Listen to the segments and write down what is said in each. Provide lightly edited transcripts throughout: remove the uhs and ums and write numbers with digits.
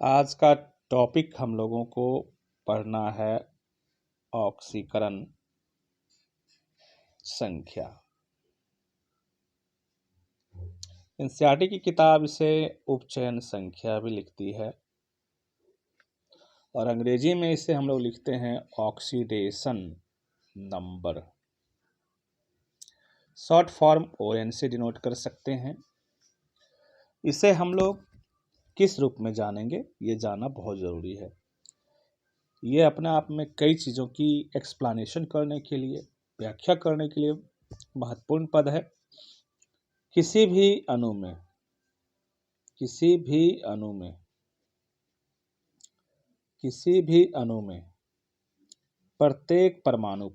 आज का टॉपिक हम लोगों को पढ़ना है ऑक्सीकरण संख्या। एनसीईआरटी की किताब इसे उपचयन संख्या भी लिखती है और अंग्रेजी में इसे हम लोग लिखते हैं oxidation number. Short form ON से डिनोट कर सकते हैं। इसे हम लोग किस रूप में जानेंगे, ये जानना बहुत ज़रूरी है। ये अपने आप में कई चीज़ों की एक्सप्लेनेशन करने के लिए, व्याख्या करने के लिए महत्वपूर्ण पद है। किसी भी अणु में प्रत्येक परमाणु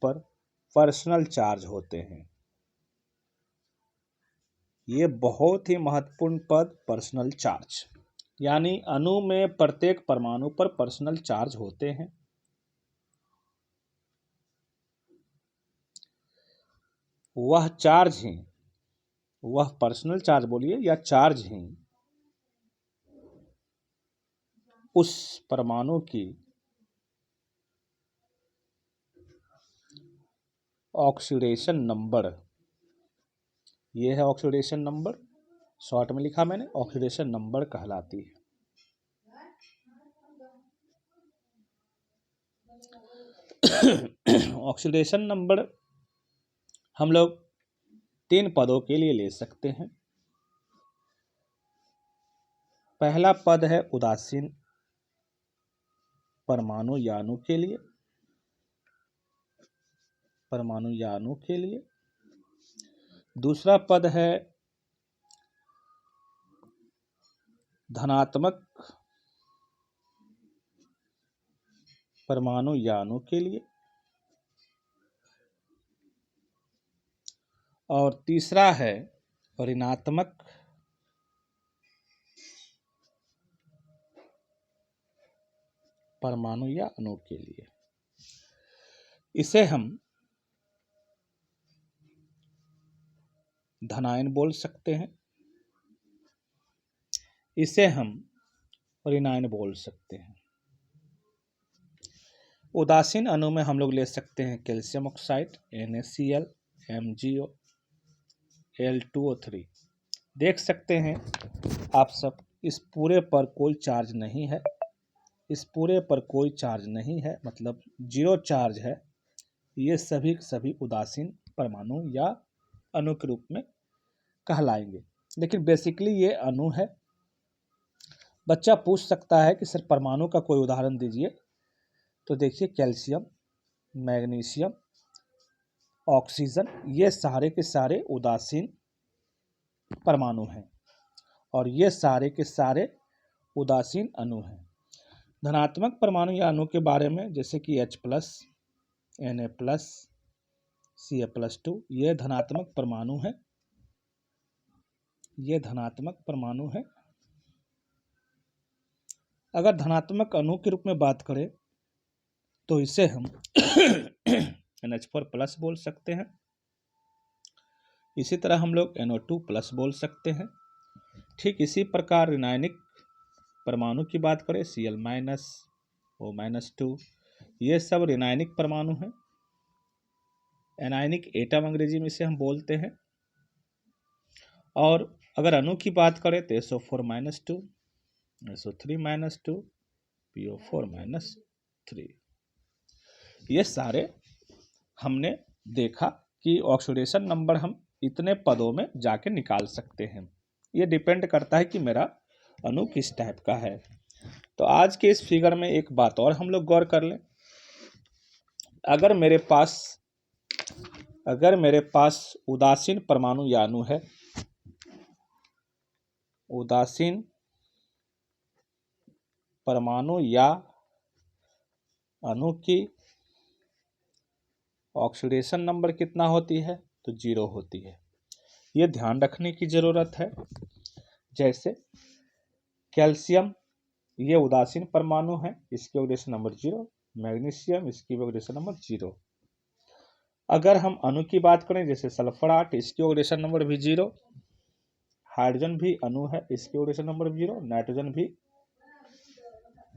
पर पर्सनल चार्ज होते हैं। ये बहुत ही महत्वपूर्ण पद, पर्सनल चार्ज, यानी अणु में प्रत्येक परमाणु पर पर्सनल चार्ज होते हैं। वह पर्सनल चार्ज बोलिए या चार्ज ही उस परमाणु की ऑक्सीडेशन नंबर, ये है ऑक्सीडेशन नंबर, शॉर्ट में लिखा मैंने, ऑक्सीडेशन नंबर कहलाती है। ऑक्सीडेशन नंबर हम लोग 3 पदों के लिए ले सकते हैं। पहला पद है उदासीन परमाणु या अणु के लिए। दूसरा पद है धनात्मक परमाणु या अणु के लिए। और तीसरा है ऋणात्मक परमाणु या अणु के लिए। इसे हम धनायन बोल सकते हैं, इसे हम ऋणायन बोल सकते हैं। उदासीन अणु में हम लोग ले सकते हैं calcium oxide NaCl, MgO, Al2O3। देख सकते हैं आप सब, इस पूरे पर कोई चार्ज नहीं है, मतलब 0 चार्ज है। ये सभी उदासीन परमाणु या अणु के रूप में कहलाएंगे। लेकिन बेसिकली ये अणु है। बच्चा पूछ सकता है कि सर परमाणु का कोई उदाहरण दीजिए, तो देखिए कैल्शियम, मैग्नीशियम, ऑक्सीजन, ये सारे के सारे उदासीन परमाणु हैं और ये सारे के सारे उदासीन अणु हैं। धनात्मक परमाणु या अणु के बारे में जैसे कि H+, Na+, Ca+2, ये धनात्मक परमाणु है। अगर धनात्मक अणु के रूप में बात करें तो इसे हम NH4+ बोल सकते हैं। इसी तरह हम लोग NO2+ बोल सकते हैं। ठीक इसी प्रकार ऋणायनिक परमाणु की बात करें Cl-, O-2, ये सब ऋणायनिक परमाणु हैं। एनायनिक एटम अंग्रेजी में इसे हम बोलते हैं। और अगर अणु की बात करें तो SO4-2, SO3-2, PO4-3, ये सारे हमने देखा कि ऑक्सीडेशन नंबर हम इतने पदों में जाके निकाल सकते हैं। ये डिपेंड करता है कि मेरा अणु किस टाइप का है। तो आज के इस फिगर में एक बात और हम लोग गौर कर लें। अगर मेरे पास उदासीन परमाणु या अणु है, उदासीन परमाणु या अणु की ऑक्सीडेशन नंबर कितना होती है, तो 0 होती है। ये ध्यान रखने की जरूरत है। जैसे कैल्शियम, ये उदासीन परमाणु है, इसकी ऑक्सीडेशन नंबर 0। मैग्नीशियम, इसकी ऑक्सीडेशन नंबर 0। अगर हम अणु की बात करें जैसे सल्फर 8, इसकी ऑक्सीडेशन नंबर भी 0, हाइड्रोजन भी अणु है, इसकी ऑक्सीडेशन नंबर भी 0, नाइट्रोजन भी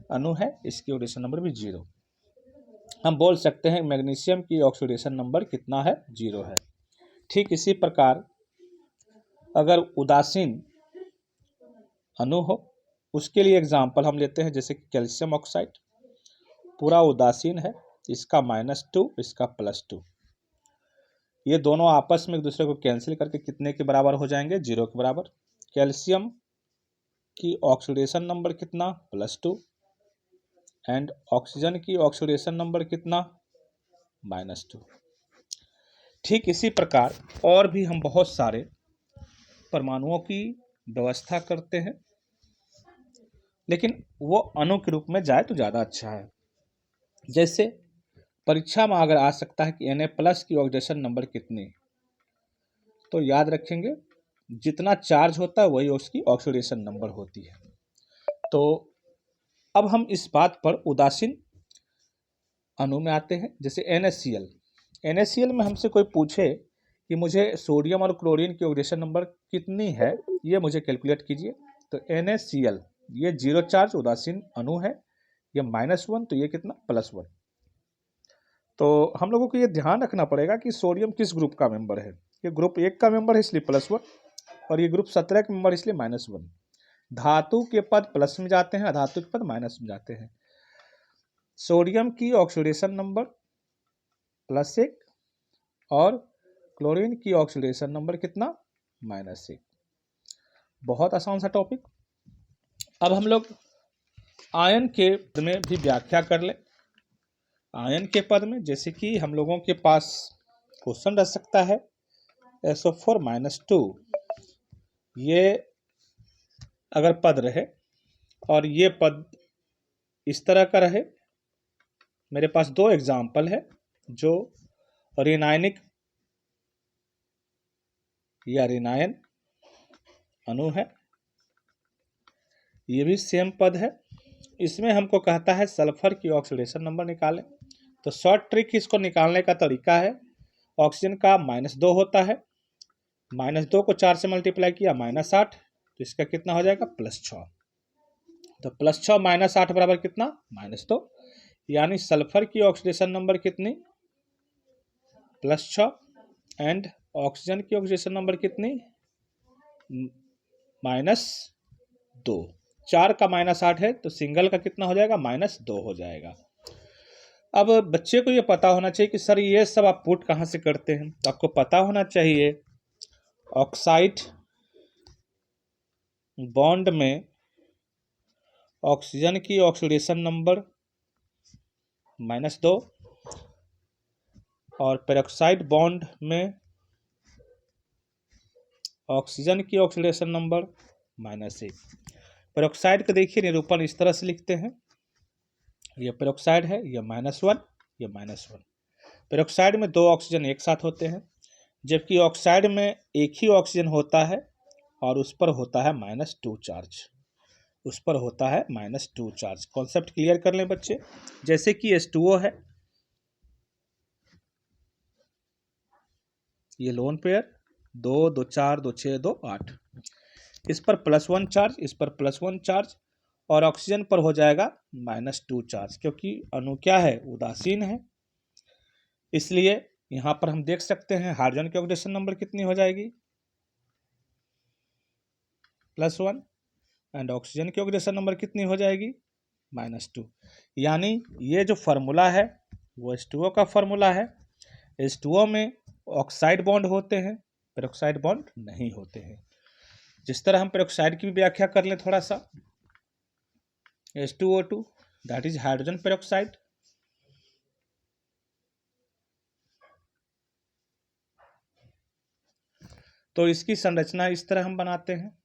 अणु है, इसकी ऑक्सीडेशन नंबर भी 0। हम बोल सकते हैं मैग्नीशियम की ऑक्सीडेशन नंबर कितना है, 0 है। ठीक इसी प्रकार अगर उदासीन अणु हो, उसके लिए एग्जाम्पल हम लेते हैं जैसे कि कैल्शियम ऑक्साइड, पूरा उदासीन है, इसका -2, इसका +2, ये दोनों आपस में एक दूसरे को कैंसिल करके कितने के बराबर हो जाएंगे, 0 के बराबर। कैल्शियम की ऑक्सीडेशन नंबर कितना, +2, एंड ऑक्सीजन की ऑक्सीडेशन नंबर कितना, -2। ठीक इसी प्रकार और भी हम बहुत सारे परमाणुओं की व्यवस्था करते हैं, लेकिन वो अणु के रूप में जाए तो ज़्यादा अच्छा है। जैसे परीक्षा में अगर आ सकता है कि Na+ की ऑक्सीडेशन नंबर कितनी, तो याद रखेंगे जितना चार्ज होता है वही उसकी ऑक्सीडेशन नंबर होती है। तो अब हम इस बात पर उदासीन अणु में आते हैं, जैसे NaCl। NaCl में हमसे कोई पूछे कि मुझे सोडियम और क्लोरीन की ऑक्सीडेशन नंबर कितनी है, ये मुझे कैलकुलेट कीजिए। तो NaCl ये 0 चार्ज उदासीन अणु है, ये -1, तो ये कितना, +1। तो हम लोगों को ये ध्यान रखना पड़ेगा कि सोडियम किस ग्रुप का मेंबर है। ये ग्रुप 1 का मेंबर है इसलिए +1, और ये ग्रुप 17 का मेंबर इसलिए -1। धातु के पद प्लस में जाते हैं, अधातु के पद माइनस में जाते हैं। सोडियम की ऑक्सीडेशन नंबर +1 और क्लोरीन की ऑक्सीडेशन नंबर कितना, -1। बहुत आसान सा टॉपिक। अब हम लोग आयन के पद में भी व्याख्या कर ले। आयन के पद में जैसे कि हम लोगों के पास क्वेश्चन रह सकता है SO4 - 2, ये अगर पद रहे और ये पद इस तरह का रहे, मेरे पास 2 एग्जाम्पल है जो ऋणायनिक या ऋणायन अणु है, ये भी सेम पद है। इसमें हमको कहता है सल्फर की ऑक्सीडेशन नंबर निकालें। तो शॉर्ट ट्रिक इसको निकालने का तरीका है, ऑक्सीजन का -2 होता है, -2 को 4 से मल्टीप्लाई किया -8, तो इसका कितना हो जाएगा, +6। तो +6 -8 बराबर कितना, -2, यानी सल्फर की ऑक्सीडेशन नंबर कितनी, +6, एंड ऑक्सीजन की ऑक्सीडेशन नंबर कितनी, -2। 4 का -8 है तो सिंगल का कितना हो जाएगा, -2 हो जाएगा। अब बच्चे को ये पता होना चाहिए कि सर ये सब आप पुट कहाँ से करते हैं, तो आपको पता होना चाहिए ऑक्साइड बॉन्ड में ऑक्सीजन की ऑक्सीडेशन नंबर -2 और पेरोक्साइड बॉन्ड में ऑक्सीजन की ऑक्सीडेशन नंबर -1। पेरोक्साइड का देखिए निरूपण इस तरह से लिखते हैं, ये पेरोक्साइड है, ये -1, ये -1। पेरोक्साइड में 2 ऑक्सीजन एक साथ होते हैं, जबकि ऑक्साइड में एक ही ऑक्सीजन होता है और उस पर होता है -2 चार्ज, उस पर होता है -2 चार्ज। कॉन्सेप्ट क्लियर कर लें बच्चे। जैसे कि H2O है, ये लोन पेयर 2 2 4 2 6 2 8, इस पर +1 चार्ज, इस पर +1 चार्ज, और ऑक्सीजन पर हो जाएगा -2 चार्ज, क्योंकि अणु क्या है, उदासीन है। इसलिए यहां पर हम देख सकते हैं हाइड्रोजन की ऑक्सीडेशन नंबर कितनी हो जाएगी, +1, एंड ऑक्सीजन की ऑक्सीडेशन नंबर कितनी हो जाएगी, -2। यानी ये जो फार्मूला है वो H2O का फार्मूला है। H2O में ऑक्साइड बॉन्ड होते हैं, पेरोक्साइड बॉन्ड नहीं होते हैं। जिस तरह हम पेरोक्साइड की भी व्याख्या कर लें थोड़ा सा, H2O2 that is hydrogen peroxide, तो इसकी संरचना इस तरह हम बनाते हैं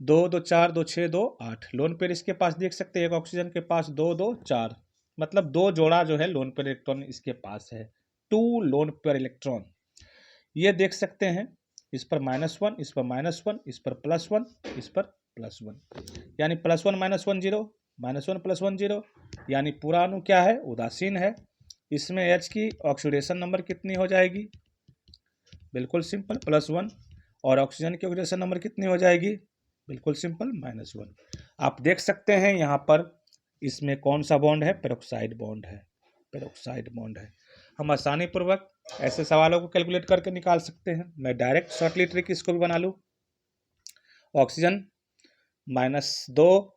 2 2 4 2 6 2 8। लोन पेयर इसके पास देख सकते हैं, एक ऑक्सीजन के पास 2 2 4, मतलब 2 जोड़ा जो है लोन पेयर इलेक्ट्रॉन इसके पास है, 2 लोन पेयर इलेक्ट्रॉन। ये देख सकते हैं इस पर -1, इस पर -1, इस पर +1, इस पर +1, यानी +1 - 1 0, -1 +1 0, यानी पूरा अणु क्या है, उदासीन है। इसमें H की ऑक्सीडेशन नंबर कितनी हो जाएगी? बिल्कुल सिंपल, +1। और ऑक्सीजन की ऑक्सीडेशन नंबर कितनी हो जाएगी? बिल्कुल सिंपल, -1। आप देख सकते हैं यहाँ पर इसमें कौन सा बॉन्ड है? पेरोक्साइड बॉन्ड है, पेरोक्साइड बॉन्ड है। हम आसानी पूर्वक ऐसे सवालों को कैलकुलेट करके निकाल सकते हैं। मैं डायरेक्ट शॉर्टली ट्रिक इसको भी बना लूँ। ऑक्सीजन -2,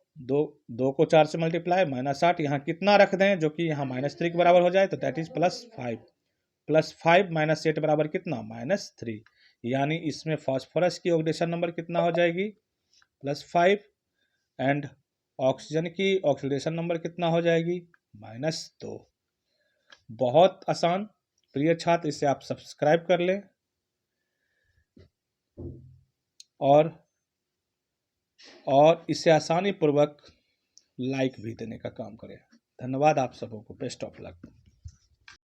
2 को 4 से मल्टीप्लाई, -8, यहाँ कितना रख दें जो कि यहाँ -3 के बराबर हो जाए, तो दैट इज +5। +5 -8 बराबर कितना? -3। यानी इसमें फास्फोरस की ऑक्सीडेशन नंबर कितना हो जाएगी? +5। एंड ऑक्सीजन की ऑक्सीडेशन नंबर कितना हो जाएगी? -2। बहुत आसान। प्रिय छात्र, इसे आप सब्सक्राइब कर लें और इसे आसानी पूर्वक लाइक भी देने का काम करें। धन्यवाद आप सबों को। Best of luck.